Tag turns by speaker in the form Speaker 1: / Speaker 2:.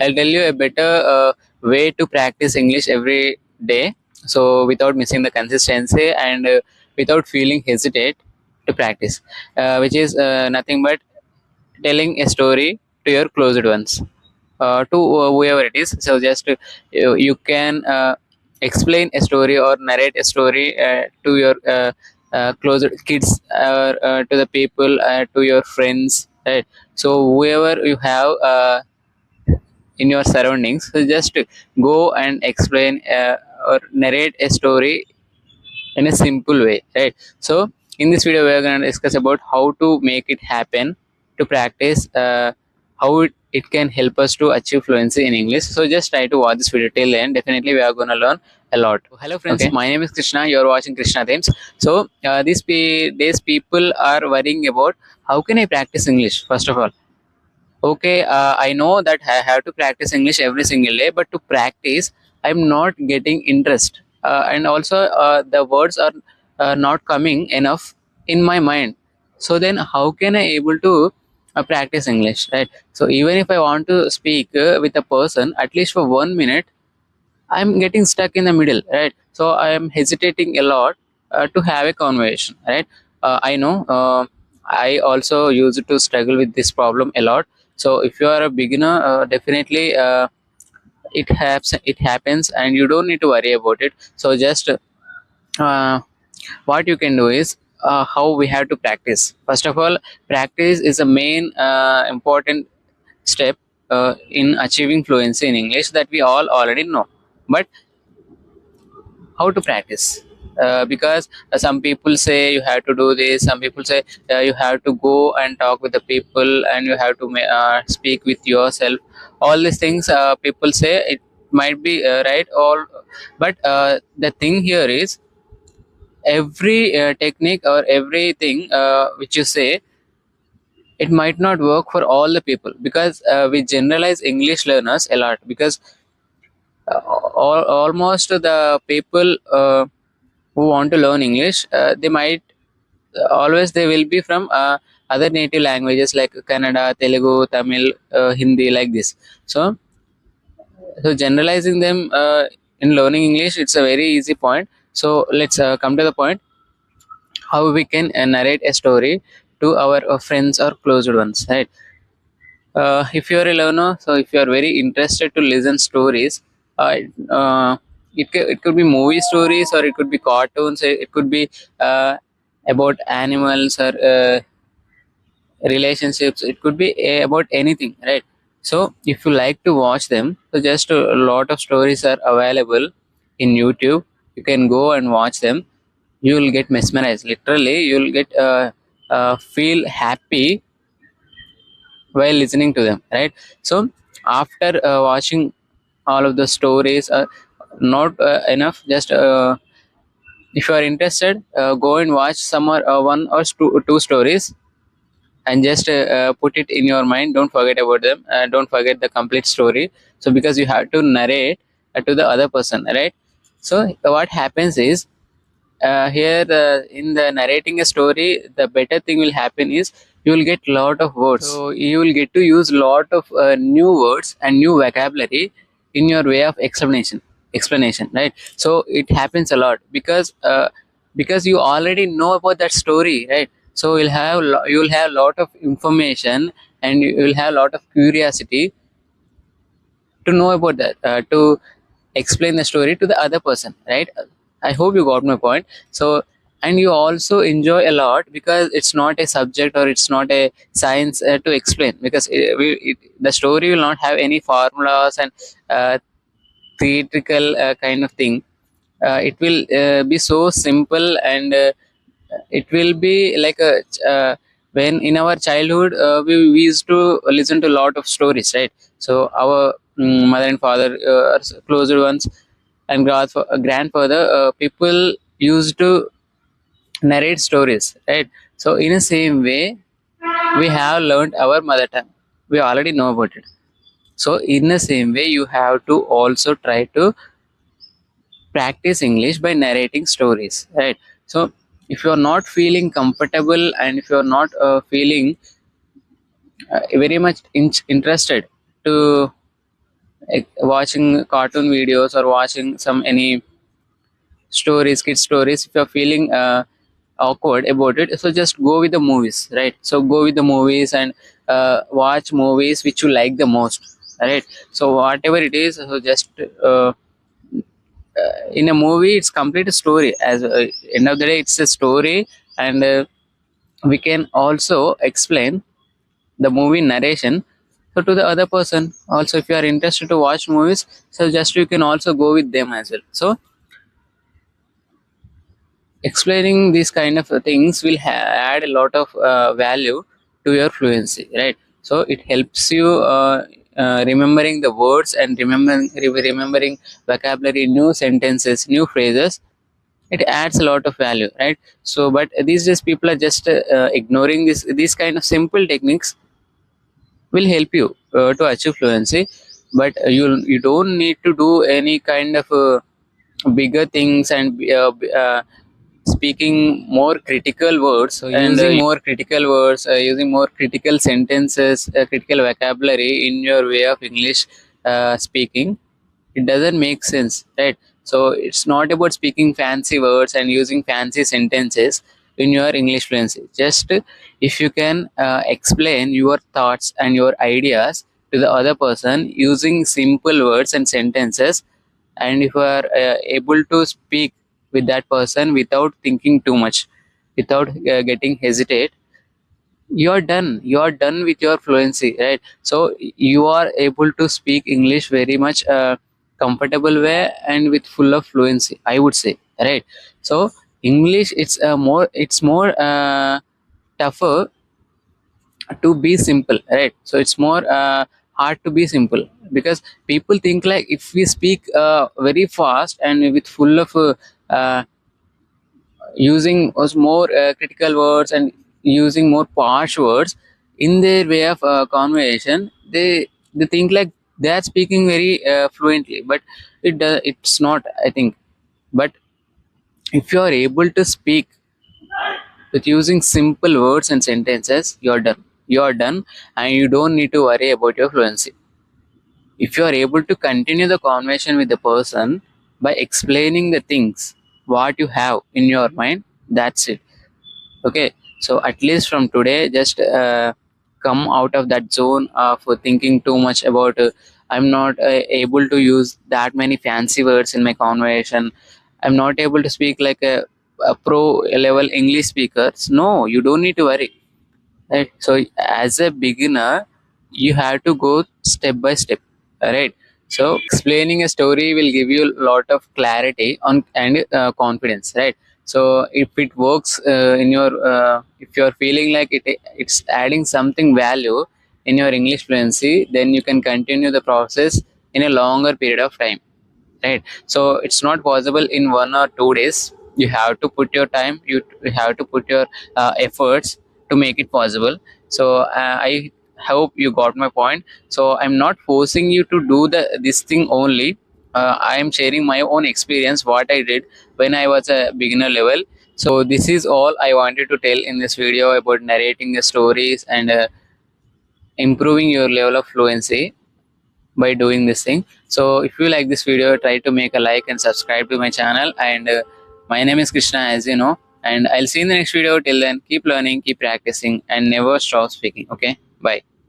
Speaker 1: I'll tell you a better way to practice English every day. So without missing the consistency and without feeling hesitate to practice, which is nothing but telling a story to your closed ones, to whoever it is. So just you can explain a story or narrate a story to your closed kids, or to the people, to your friends, right? So whoever you have in your surroundings, so just go and explain or narrate a story in a simple way, right? So in this video we are going to discuss about how to make it happen, to practice, how it can help us to achieve fluency in English. So just try to watch this video till the end. Definitely we are going to learn a lot. Hello friends, okay. My name is Krishna, you are watching Krishna Themes. So these days people are worrying about how can I practice English. First of all, okay, I know that I have to practice English every single day, but to practice I'm not getting interest, and also the words are not coming enough in my mind. So then how can I able to practice English, right? So even if I want to speak with a person at least for 1 minute, I'm getting stuck in the middle, right? So I am hesitating a lot to have a conversation, right? I know, I also used to struggle with this problem a lot. So if you are a beginner, definitely it happens, and you don't need to worry about it. So just what you can do is, how we have to practice. First of all, practice is a main important step in achieving fluency in English, that we all already know. But how to practice, because some people say you have to do this, some people say you have to go and talk with the people, and you have to speak with yourself. All these things people say it might be right, all. But the thing here is, every technique or everything which you say, it might not work for all the people, because we generalize English learners a lot, because almost the people who want to learn English, they might always they will be from other native languages like Kannada, Telugu, Tamil, Hindi, like this. So, so generalizing them in learning English, it's a very easy point. So let's come to the point, how we can narrate a story to our friends or closed ones, right? If you are a learner, so if you are very interested to listen stories, uh, uh, it could be movie stories, or it could be cartoons, it could be uh, about animals, or relationships, it could be about anything, right? So if you like to watch them, so just a lot of stories are available in YouTube. You can go and watch them. You will get mesmerized, literally you will get feel happy while listening to them, right? So after watching all of the stories, not enough, just if you are interested, go and watch some or one or two stories, and just put it in your mind. Don't forget about them, don't forget the complete story. So because you have to narrate to the other person, right? So what happens is, here in the narrating a story, the better thing will happen is, you will get lot of words. So you will get to use lot of new words and new vocabulary in your way of explanation, right? So it happens a lot, because you already know about that story, right? So you will have lot of information, and you will have lot of curiosity to know about that, to explain the story to the other person, right? I hope you got my point. So, and you also enjoy a lot, because it's not a subject or it's not a science to explain, because the story will not have any formulas and theatrical kind of thing. It will be so simple, and it will be like a when in our childhood, we used to listen to a lot of stories, right? So our mother and father, are closed ones, and grandfather, people used to narrate stories, right? So in the same way, we have learned our mother tongue, we already know about it. So in the same way, you have to also try to practice English by narrating stories, right? So if you are not feeling comfortable, and if you are not feeling very much interested to watching cartoon videos or watching some any stories, kid stories, if you're feeling awkward about it, so just go with the movies, right? So go with the movies and watch movies which you like the most, right? So whatever it is, so just in a movie it's complete a story. As end of the day it's a story, and we can also explain the movie narration so to the other person also. If you are interested to watch movies, so just you can also go with them as well. So explaining these kind of things will add a lot of value to your fluency, right? So it helps you remembering the words and remembering vocabulary, new sentences, new phrases. It adds a lot of value, right? So but these days people are just ignoring this. These kind of simple techniques will help you to achieve fluency, but you don't need to do any kind of bigger things and speaking more critical words. So using more critical words, using more critical sentences, critical vocabulary in your way of English speaking, it doesn't make sense, right? So it's not about speaking fancy words and using fancy sentences in your English fluency. Just if you can explain your thoughts and your ideas to the other person using simple words and sentences, and if you are able to speak with that person without thinking too much, without getting hesitate, you are done with your fluency, right? So you are able to speak English very much comfortable way and with full of fluency, I would say, right? So English, it's more tougher to be simple, right? So it's more hard to be simple, because people think like if we speak very fast and with full of uh, using us more critical words and using more harsh words in their way of conversation, they think like they are speaking very fluently, but it's not, I think. But if you are able to speak with using simple words and sentences, you are done, and you don't need to worry about your fluency. If you are able to continue the conversation with the person by explaining the things what you have in your mind, that's it. Okay, so at least from today, just come out of that zone of thinking too much about I'm not able to use that many fancy words in my conversation, I'm not able to speak like a pro level English speaker. No, you don't need to worry, right? So as a beginner, you have to go step by step, right? So explaining a story will give you a lot of clarity on and confidence, right? So if it works in your if you're feeling like it's adding something value in your English fluency, then you can continue the process in a longer period of time, right? So it's not possible in 1 or 2 days. You have to put your time, you have to put your efforts to make it possible. So I hope you got my point. So I'm not forcing you to do this thing only. I am sharing my own experience, what I did when I was a beginner level. So this is all I wanted to tell in this video about narrating the stories and improving your level of fluency by doing this thing. So if you like this video, try to make a like and subscribe to my channel. And my name is Krishna, as you know, and I'll see you in the next video. Till then, keep learning, keep practicing, and never stop speaking. Okay, bye.